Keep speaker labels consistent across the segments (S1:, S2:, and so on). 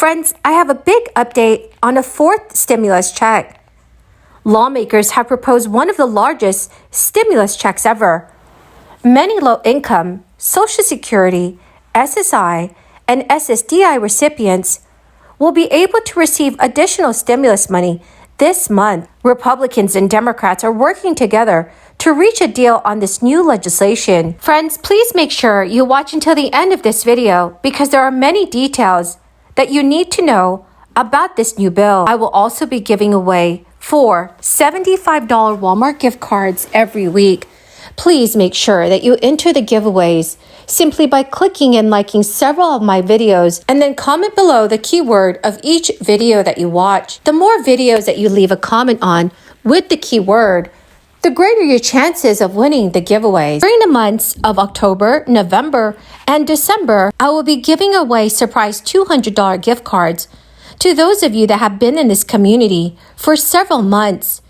S1: Friends, I have a big update on a fourth stimulus check. Lawmakers have proposed one of the largest stimulus checks ever. Many low-income, Social Security, SSI, and SSDI recipients will be able to receive additional stimulus money this month. Republicans and Democrats are working together to reach a deal on this new legislation. Friends, please make sure you watch until the end of this video because there are many details that you need to know about this new bill. I will also be giving away 4 $75 Walmart gift cards every week. Please make sure that you enter the giveaways simply by clicking and liking several of my videos and then comment below the keyword of each video that you watch. The more videos that you leave a comment on with the keyword, the greater your chances of winning the giveaways. During the months of October, November, and December, I will be giving away surprise $200 gift cards to those of you that have been in this community for several months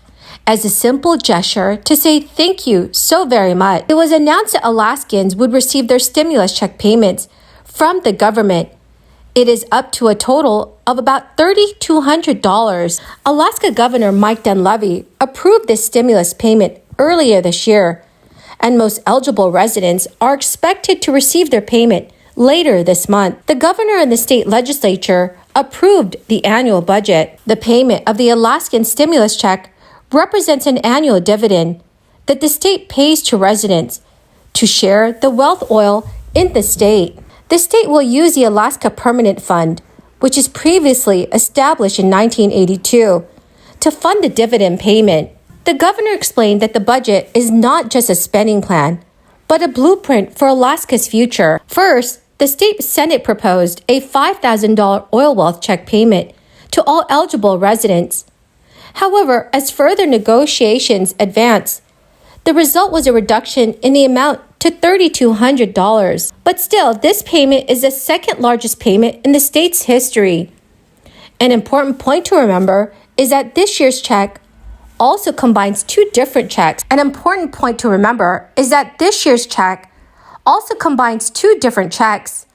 S1: as a simple gesture to say thank you so very much. It was announced that Alaskans would receive their stimulus check payments from the government. It is up to a total of about $3,200. Alaska Governor Mike Dunleavy approved this stimulus payment earlier this year, and most eligible residents are expected to receive their payment later this month. The governor and the state legislature approved the annual budget. The payment of the Alaskan stimulus check represents an annual dividend that the state pays to residents to share the wealth oil in the state. The state will use the Alaska Permanent Fund, which is previously established in 1982, to fund the dividend payment. The governor explained that the budget is not just a spending plan, but a blueprint for Alaska's future. First, the state Senate proposed a $5,000 oil wealth check payment to all eligible residents. However, as further negotiations advanced, the result was a reduction in the amount to $3,200. But still, this payment is the second largest payment in the state's history. An important point to remember is that this year's check also combines two different checks.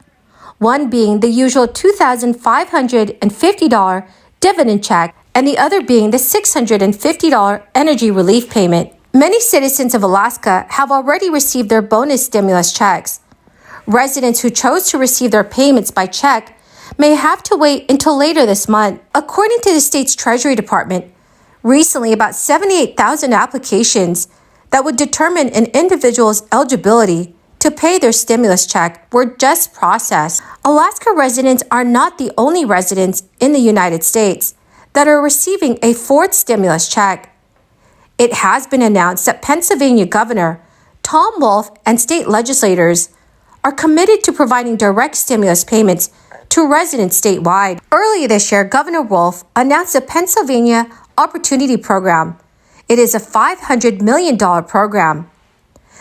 S1: One being the usual $2,550 dividend check, and the other being the $650 energy relief payment. Many citizens of Alaska have already received their bonus stimulus checks. Residents who chose to receive their payments by check may have to wait until later this month. According to the state's Treasury Department, recently about 78,000 applications that would determine an individual's eligibility to pay their stimulus check were just processed. Alaska residents are not the only residents in the United States that are receiving a fourth stimulus check. It has been announced that Pennsylvania Governor Tom Wolf and state legislators are committed to providing direct stimulus payments to residents statewide. Earlier this year, Governor Wolf announced the Pennsylvania Opportunity Program. It is a $500 million program.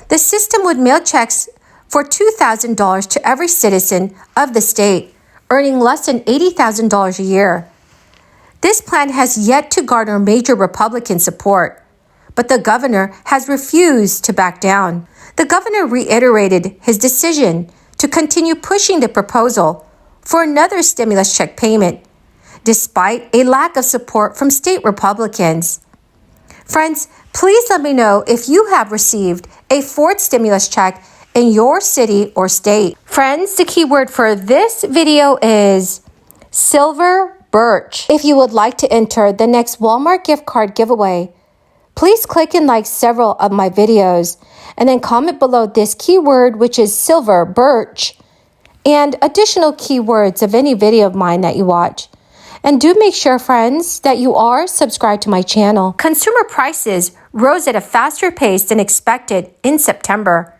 S1: The system would mail checks for $2,000 to every citizen of the state, earning less than $80,000 a year. This plan has yet to garner major Republican support, but the governor has refused to back down. The governor reiterated his decision to continue pushing the proposal for another stimulus check payment, despite a lack of support from state Republicans. Friends, please let me know if you have received a fourth stimulus check in your city or state. Friends, the keyword for this video is silver birch. If you would like to enter the next Walmart gift card giveaway, please click and like several of my videos and then comment below this keyword, which is silver birch, and additional keywords of any video of mine that you watch. And do make sure, friends, that you are subscribed to my channel. Consumer prices rose at a faster pace than expected in September,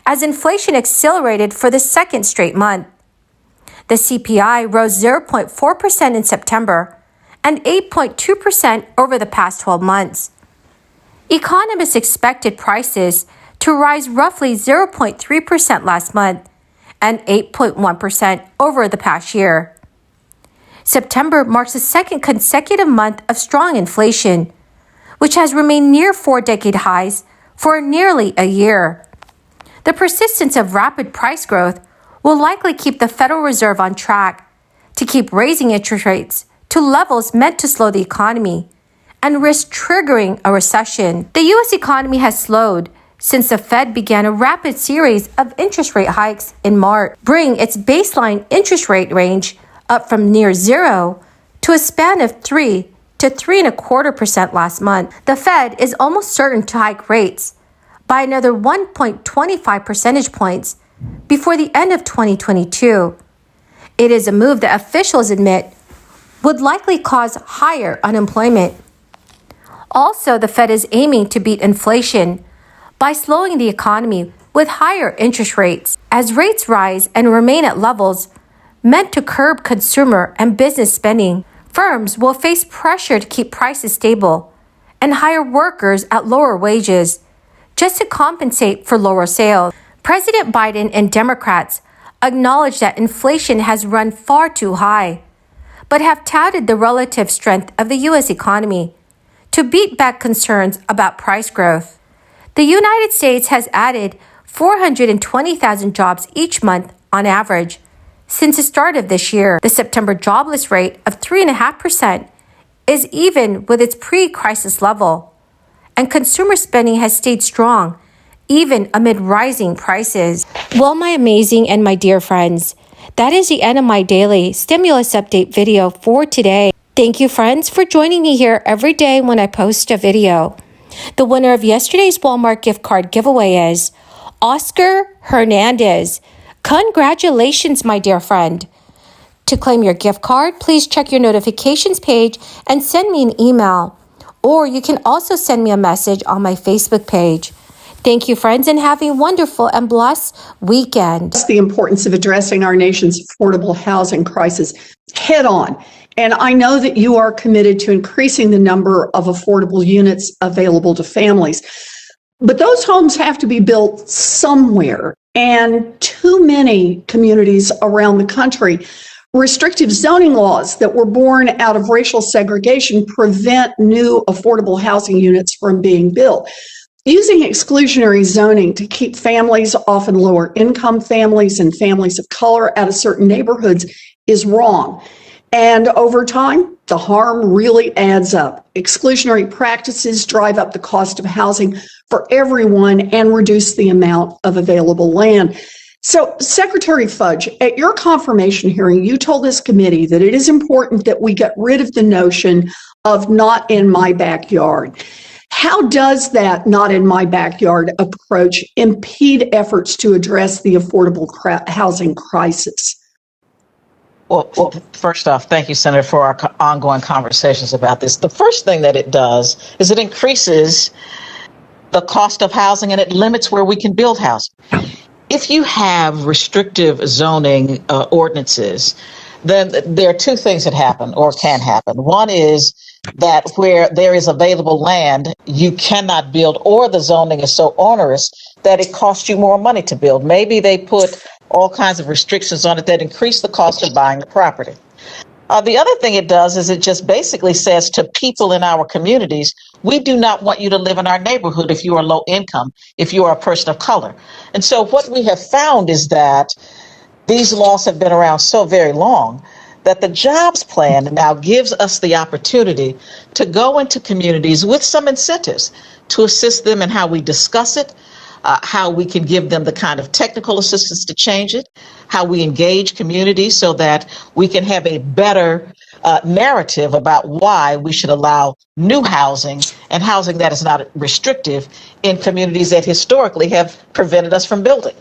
S1: as inflation accelerated for the second straight month. The CPI rose 0.4% in September and 8.2% over the past 12 months. Economists expected prices to rise roughly 0.3% last month and 8.1% over the past year. September marks the second consecutive month of strong inflation, which has remained near 4-decade highs for nearly a year. The persistence of rapid price growth will likely keep the Federal Reserve on track to keep raising interest rates to levels meant to slow the economy and risk triggering a recession. The U.S. economy has slowed since the Fed began a rapid series of interest rate hikes in March, bringing its baseline interest rate range up from near zero to a span of 3 to 3.25% last month. The Fed is almost certain to hike rates by another 1.25 percentage points before the end of 2022. It is a move that officials admit would likely cause higher unemployment. Also, the Fed is aiming to beat inflation by slowing the economy with higher interest rates. As rates rise and remain at levels meant to curb consumer and business spending, firms will face pressure to keep prices stable and hire workers at lower wages just to compensate for lower sales. President Biden and Democrats acknowledge that inflation has run far too high, but have touted the relative strength of the U.S. economy to beat back concerns about price growth. The United States has added 420,000 jobs each month on average since the start of this year. The September jobless rate of 3.5% is even with its pre-crisis level, and consumer spending has stayed strong even amid rising prices. Well, my amazing and my dear friends, that is the end of my daily stimulus update video for today. Thank you, friends, for joining me here every day when I post a video. The winner of yesterday's Walmart gift card giveaway is Oscar Hernandez. Congratulations, my dear friend. To claim your gift card, please check your notifications page and send me an email. Or you can also send me a message on my Facebook page. Thank you, friends, and have a wonderful and blessed weekend.
S2: The importance of addressing our nation's affordable housing crisis head on. And I know that you are committed to increasing the number of affordable units available to families. But those homes have to be built somewhere. And too many communities around the country, restrictive zoning laws that were born out of racial segregation prevent new affordable housing units from being built. Using exclusionary zoning to keep families, often lower income families and families of color, out of certain neighborhoods is wrong. And over time, the harm really adds up. Exclusionary practices drive up the cost of housing for everyone and reduce the amount of available land. So, Secretary Fudge, at your confirmation hearing, you told this committee that it is important that we get rid of the notion of not in my backyard. How does that not in my backyard approach impede efforts to address the affordable housing crisis?
S3: Well, first off, thank you, Senator, for our ongoing conversations about this. The first thing that it does is it increases the cost of housing and it limits where we can build housing. If you have restrictive zoning ordinances, then there are two things that happen or can happen. One is that where there is available land, you cannot build, or the zoning is so onerous that it costs you more money to build. Maybe they put all kinds of restrictions on it that increase the cost of buying the property. The other thing it does is it just basically says to people in our communities, we do not want you to live in our neighborhood if you are low income, if you are a person of color. And so what we have found is that these laws have been around so very long that the jobs plan now gives us the opportunity to go into communities with some incentives to assist them in how we discuss it, how we can give them the kind of technical assistance to change it, how we engage communities so that we can have a better narrative about why we should allow new housing and housing that is not restrictive in communities that historically have prevented us from building.